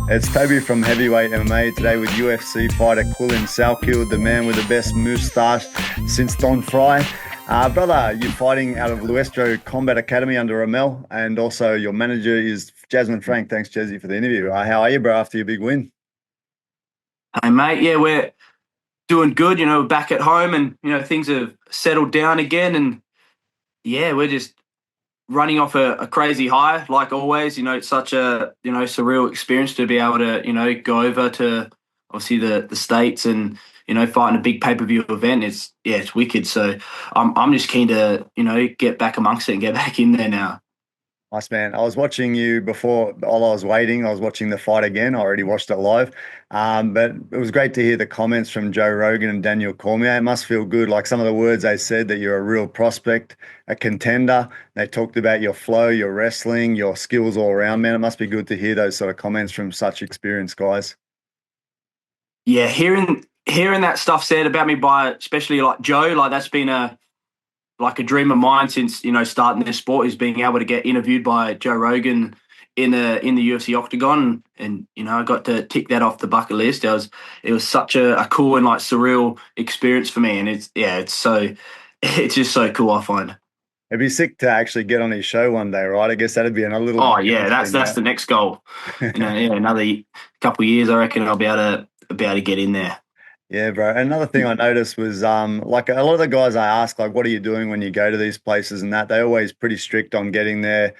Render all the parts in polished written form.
It's Toby from Heavyweight MMA today with UFC Fighter Quillan Salkilld, the man with the best moustache since Don Fry. Brother, you're fighting out of Luistro Combat Academy under Ramel, and also your manager is Jasmine Frank. Thanks, Jazzy, for the interview. How are you, bro, after your big win? Hey, mate. Yeah, we're doing good. Back at home, and things have settled down again. And yeah, we're just running off a crazy high, like always. It's such a surreal experience to be able to go over to obviously the States and fight in a big pay-per-view event. It's wicked. So I'm just keen to get back amongst it and get back in there now. Nice, man. I was watching you before, while I was waiting. I was watching the fight again. I already watched it live. But it was great to hear the comments from Joe Rogan and Daniel Cormier. It must feel good. Like some of the words they said, that you're a real prospect, a contender. They talked about your flow, your wrestling, your skills all around, man. It must be good to hear those sort of comments from such experienced guys. Yeah, hearing that stuff said about me by especially like Joe, like that's been a dream of mine since starting this sport, is being able to get interviewed by Joe Rogan in the UFC octagon, and I got to tick that off the bucket list. It was such a cool and like surreal experience for me, and it's just so cool, I find. It'd be sick to actually get on his show one day, right? I guess that'd be a little Oh bucket yeah, list that's thing, that's yeah. the next goal. Yeah, another couple of years, I reckon I'll be able to get in there. Yeah, bro. Another thing I noticed was like a lot of the guys I ask, like, what are you doing when you go to these places and that, they're always pretty strict on getting there,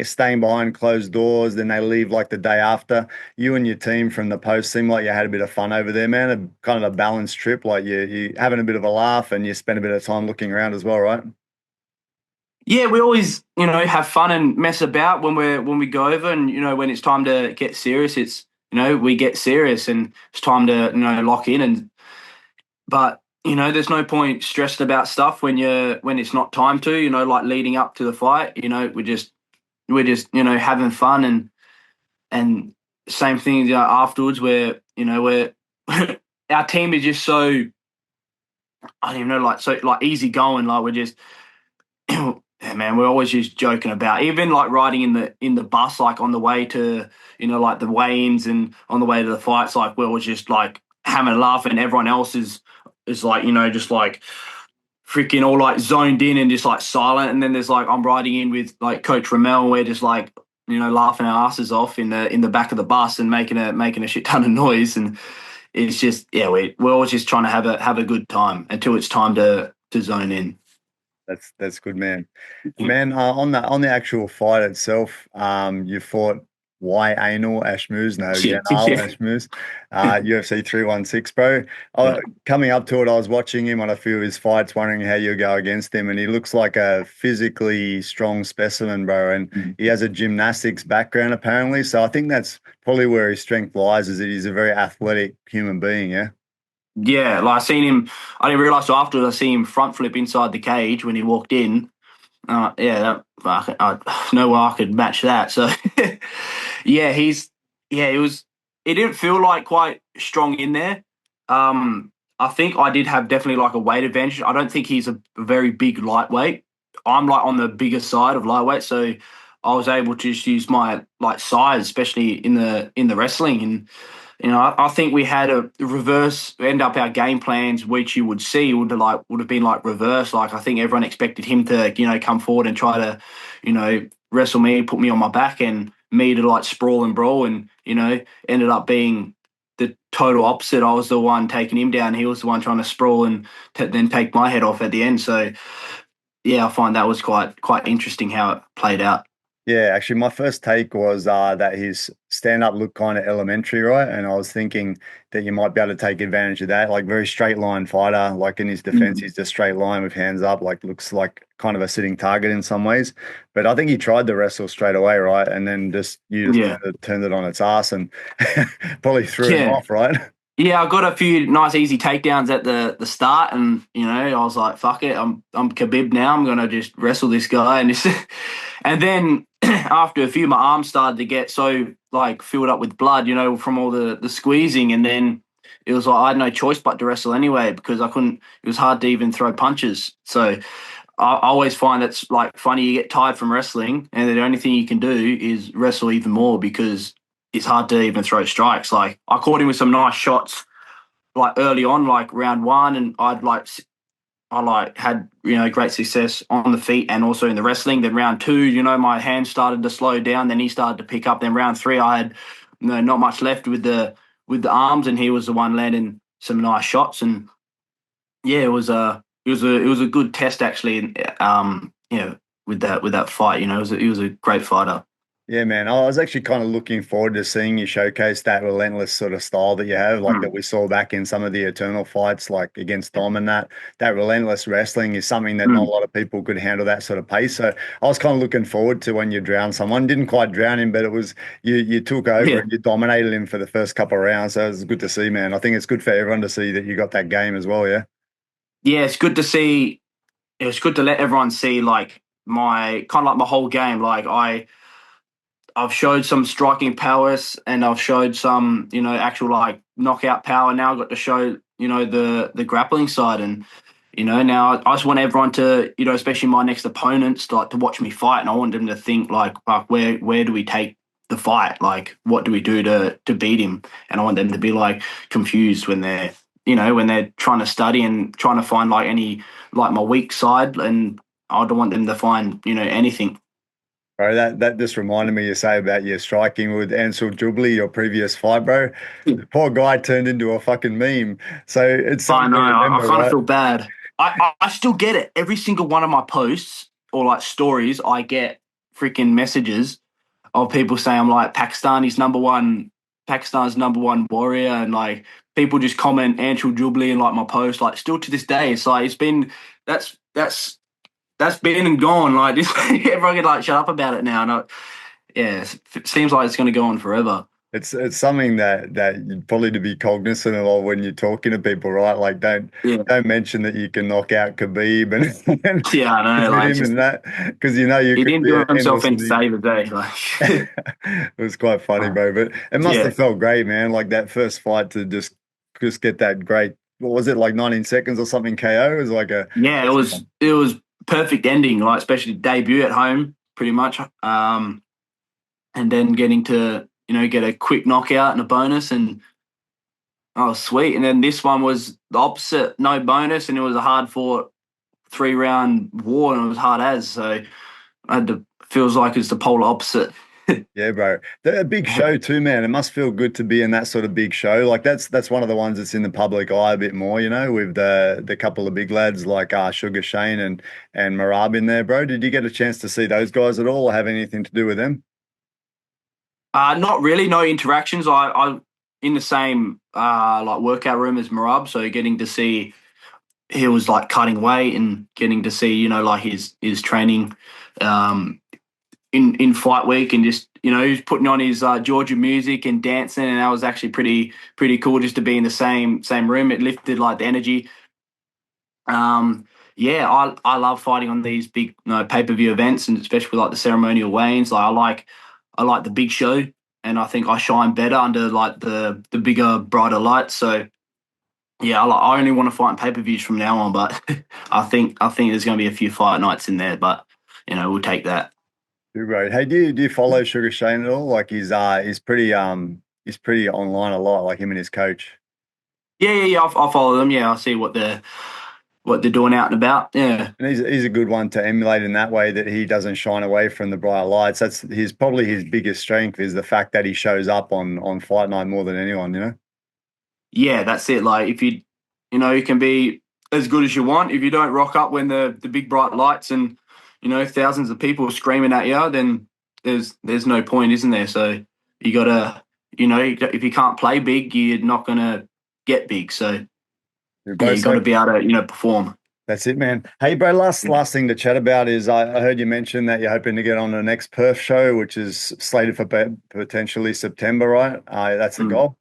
staying behind closed doors, then they leave like the day after. You and your team from the post seem like you had a bit of fun over there, man. Kind of a balanced trip, like you having a bit of a laugh and you spend a bit of time looking around as well, right? Yeah, we always have fun and mess about when we go over, and when it's time to get serious, it's we get serious, and it's time to lock in. And but there's no point stressed about stuff when it's not time to, like leading up to the fight. We're just having fun, and same thing afterwards, where we're our team is just so, I don't even know, like so like easy going, like we're just yeah, man, we're always just joking about, even like riding in the bus, like on the way to like the weigh-ins and on the way to the fights, like we're always just like having a laugh, and everyone else is like just like freaking all like zoned in and just like silent. And then there's like, I'm riding in with like Coach Ramel, and we're just like laughing our asses off in the back of the bus and making a shit ton of noise. And it's just, yeah, we're always just trying to have a good time until it's time to zone in. That's good, man. Man, on the actual fight itself, you fought Anul Ashmouz, no, Yanal Yeah. Ashmouz, UFC 316, bro. Coming up to it, I was watching him on a few of his fights, wondering how you go against him, and he looks like a physically strong specimen, bro. And he has a gymnastics background apparently, so I think that's probably where his strength lies, is that he's a very athletic human being, yeah. Yeah, like I seen him. I didn't realize till afterwards. I see him front flip inside the cage when he walked in. Yeah, no way I could match that. So, yeah, yeah, it was. It didn't feel like quite strong in there. I think I did have definitely like a weight advantage. I don't think he's a very big lightweight. I'm like on the bigger side of lightweight, so I was able to just use my like size, especially in the wrestling. And I think we had a reverse end up our game plans, which you would see would have been like reverse. Like I think everyone expected him to come forward and try to wrestle me, put me on my back, and me to like sprawl and brawl, and ended up being the total opposite. I was the one taking him down. He was the one trying to sprawl and then take my head off at the end. So yeah, I find that was quite interesting how it played out. Yeah, actually, my first take was that his stand-up looked kind of elementary, right? And I was thinking that you might be able to take advantage of that. Like very straight line fighter, like in his defense, he's just straight line with hands up, like looks like kind of a sitting target in some ways. But I think he tried to wrestle straight away, right? And then you just Yeah. turned it on its ass and probably threw him Yeah. off, right? Yeah, I got a few nice easy takedowns at the start, and I was like, "Fuck it, I'm Khabib now. I'm gonna just wrestle this guy." And and then after a few, my arms started to get so like filled up with blood, from all the squeezing, and then it was like I had no choice but to wrestle anyway, because I couldn't. It was hard to even throw punches. So I always find it's like funny, you get tired from wrestling, and the only thing you can do is wrestle even more, because it's hard to even throw strikes. Like I caught him with some nice shots like early on, like round one, and I like had great success on the feet and also in the wrestling. Then round two, my hands started to slow down. Then he started to pick up. Then round three, I had not much left with the arms, and he was the one landing some nice shots. And yeah, it was a good test actually. With that fight, he was a great fighter. Yeah, man. I was actually kind of looking forward to seeing you showcase that relentless sort of style that you have, like that Mm, we saw back in some of the Eternal fights, like against Dom, and that relentless wrestling is something that not a mm. lot of people could handle that sort of pace. So I was kind of looking forward to when you drowned someone. Didn't quite drown him, but it was you took over Yeah, and you dominated him for the first couple of rounds. So it was good to see, man. I think it's good for everyone to see that you got that game as well. Yeah. yeah. It's good to see. It was good to let everyone see like my kind of like my whole game. Like I've showed some striking prowess and I've showed some, actual like knockout power. Now I've got to show, the grappling side. And, now I just want everyone to, especially my next opponents, like to watch me fight. And I want them to think like where do we take the fight? Like, what do we do to beat him? And I want them to be like confused when they're trying to study and trying to find like any, like my weak side. And I don't want them to find, anything. Bro, that just reminded me you say about your striking with Ansul Jubli, your previous fight, bro. The poor guy turned into a fucking meme. So it's I something know. to I remember, kind of right? feel bad. I still get it. Every single one of my posts or like stories, I get freaking messages of people saying I'm like Pakistan's number one warrior, and like people just comment Anshul Jubli in like my post. Like still to this day, it's like that's that's that's been and gone. Like this, everyone can like shut up about it now. And yeah, it seems like it's going to go on forever. It's something that you probably to be cognizant of when you're talking to people, right? Like Yeah, don't mention that you can knock out Khabib and yeah, I know. beat Like him just and that because you know you he could didn't be do an himself endless. any favors, eh? Like. It was quite funny, bro. But it must Yeah, have felt great, man. Like that first fight to just get that great. What was it like 19 seconds or something KO? It was like a yeah, it was perfect ending, like especially debut at home, pretty much. And then getting to get a quick knockout and a bonus, and oh sweet. And then this one was the opposite, no bonus, and it was a hard fought 3 round war, and it was hard as. So I had to feels like it's the polar opposite. yeah, bro. They're a big show too, man. It must feel good to be in that sort of big show. Like that's one of the ones that's in the public eye a bit more, with the couple of big lads like Sugar Shane and Marab in there, bro. Did you get a chance to see those guys at all or have anything to do with them? Not really, no interactions. I in the same like workout room as Marab, so getting to see he was like cutting weight and getting to see like his training um in fight week, and just he was putting on his Georgia music and dancing, and that was actually pretty cool just to be in the same room. It lifted like the energy. Yeah, I love fighting on these big pay-per-view events, and especially like the ceremonial weigh-ins. Like I like the big show, and I think I shine better under like the bigger brighter lights. So yeah, I only want to fight in pay-per-views from now on, but I think there's going to be a few fight nights in there, but we'll take that. Too, bro. Hey, do you follow Sugar Shane at all? Like he's pretty online a lot, like him and his coach. Yeah. I'll follow them. Yeah, I'll see what they're doing out and about. Yeah, And he's a good one to emulate in that way that he doesn't shine away from the bright lights. That's probably his biggest strength is the fact that he shows up on fight night more than anyone. yeah, that's it. Like if you can be as good as you want. If you don't rock up when the big bright lights and thousands of people are screaming at you, then there's no point, isn't there? So you gotta, if you can't play big, you're not gonna get big. So You're yeah, both you got so to be able to perform. that's it, man. Hey, bro, last thing to chat about is I heard you mention that you're hoping to get on the next Perth show, which is slated for potentially September, right? That's the Mm. goal.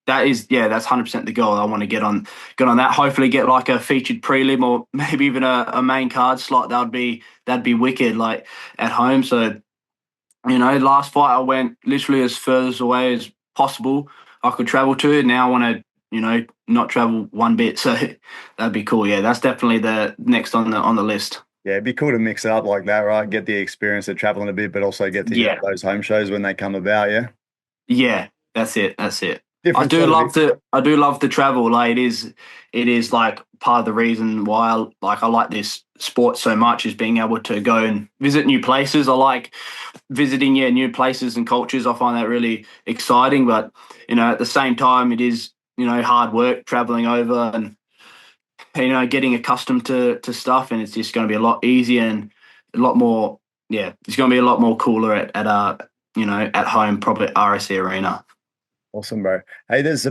That is, yeah, that's 100% the goal. I want to get on that. Hopefully, get like a featured prelim or maybe even a main card slot. That'd be wicked. Like at home. So last fight I went literally as furthest away as possible I could travel to. Now I want to not travel one bit. So that'd be cool. Yeah, that's definitely the next on the list. Yeah, it'd be cool to mix it up like that, right? Get the experience of traveling a bit, but also get to hit up Yeah, those home shows when they come about. Yeah. Yeah, that's it. That's it. Different sort of. I do love to travel. Like it is like part of the reason why I like this sport so much is being able to go and visit new places. I like visiting new places and cultures. I find that really exciting. But at the same time, it is hard work traveling over and getting accustomed to stuff. And it's just going to be a lot easier and a lot more. Yeah, it's going to be a lot more cooler at home, probably at RSC Arena. Awesome, bro. Hey, there's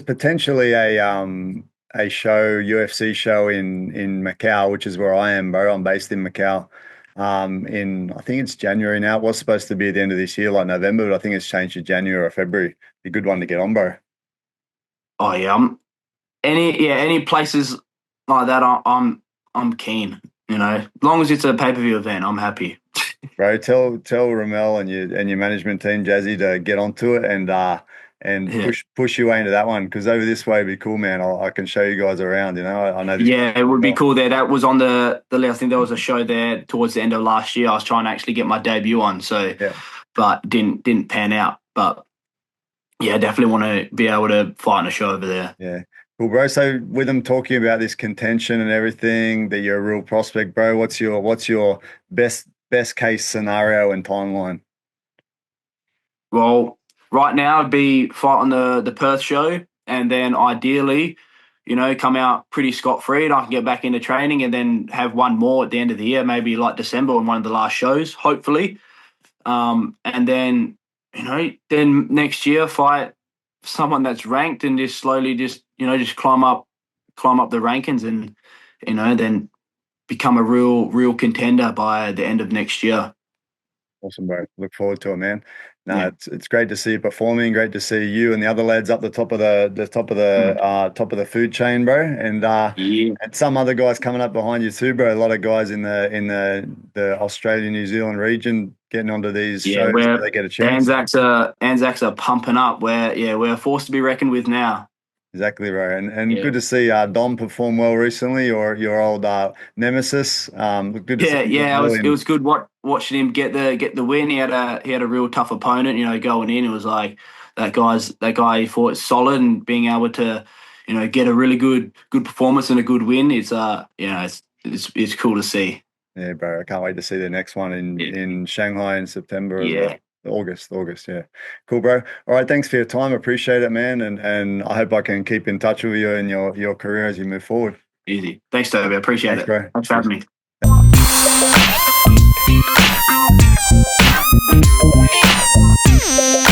potentially a show, UFC show in Macau, which is where I am, bro. I'm based in Macau. In I think it's January now. It was supposed to be at the end of this year, like November, but I think it's changed to January or February. Be a good one to get on, bro. Oh yeah, any places like that, I'm keen. As long as it's a pay-per-view event, I'm happy. Bro, tell Ramel and your management team, Jazzy, to get onto it and Yeah. push your way into that one, because over this way would be cool, man. I can show you guys around. I know this. Yeah, it would be cool there. That was on the list. I think there was a show there towards the end of last year. I was trying to actually get my debut on, Yeah. but didn't pan out. But yeah, definitely want to be able to fight on a show over there. Yeah. Cool, bro. So with them talking about this contention and everything, that you're a real prospect, bro, what's your best case scenario and timeline? Well, right now it'd be fight on the Perth show, and then ideally, come out pretty scot-free and I can get back into training and then have one more at the end of the year, maybe like December on one of the last shows, hopefully. And then next year fight someone that's ranked and just slowly just climb up the rankings and, then become a real contender by the end of next year. Awesome, bro. Look forward to it, man. No, Yeah. it's great to see you performing. Great to see you and the other lads up the top of the food chain, bro. And Yeah. and some other guys coming up behind you too, bro. A lot of guys in the Australia, New Zealand region getting onto these Yeah, shows where they get a chance. Anzacs are pumping up. We're a force to be reckoned with now. Exactly, bro. And Yeah. good to see Dom perform well recently, or your old nemesis. Good to see him Yeah. well It was good watching him get the win. He had a real tough opponent. Going in, it was like that guy he fought solid and being able to get a really good performance and a good win. It's cool to see. Yeah, bro. I can't wait to see the next one Yeah. in Shanghai in September as well. Yeah. August, yeah. Cool, bro. All right, thanks for your time. Appreciate it, man. And I hope I can keep in touch with you in your career as you move forward. Easy. Thanks, Toby. I appreciate Thanks, it. bro. Thanks for having me.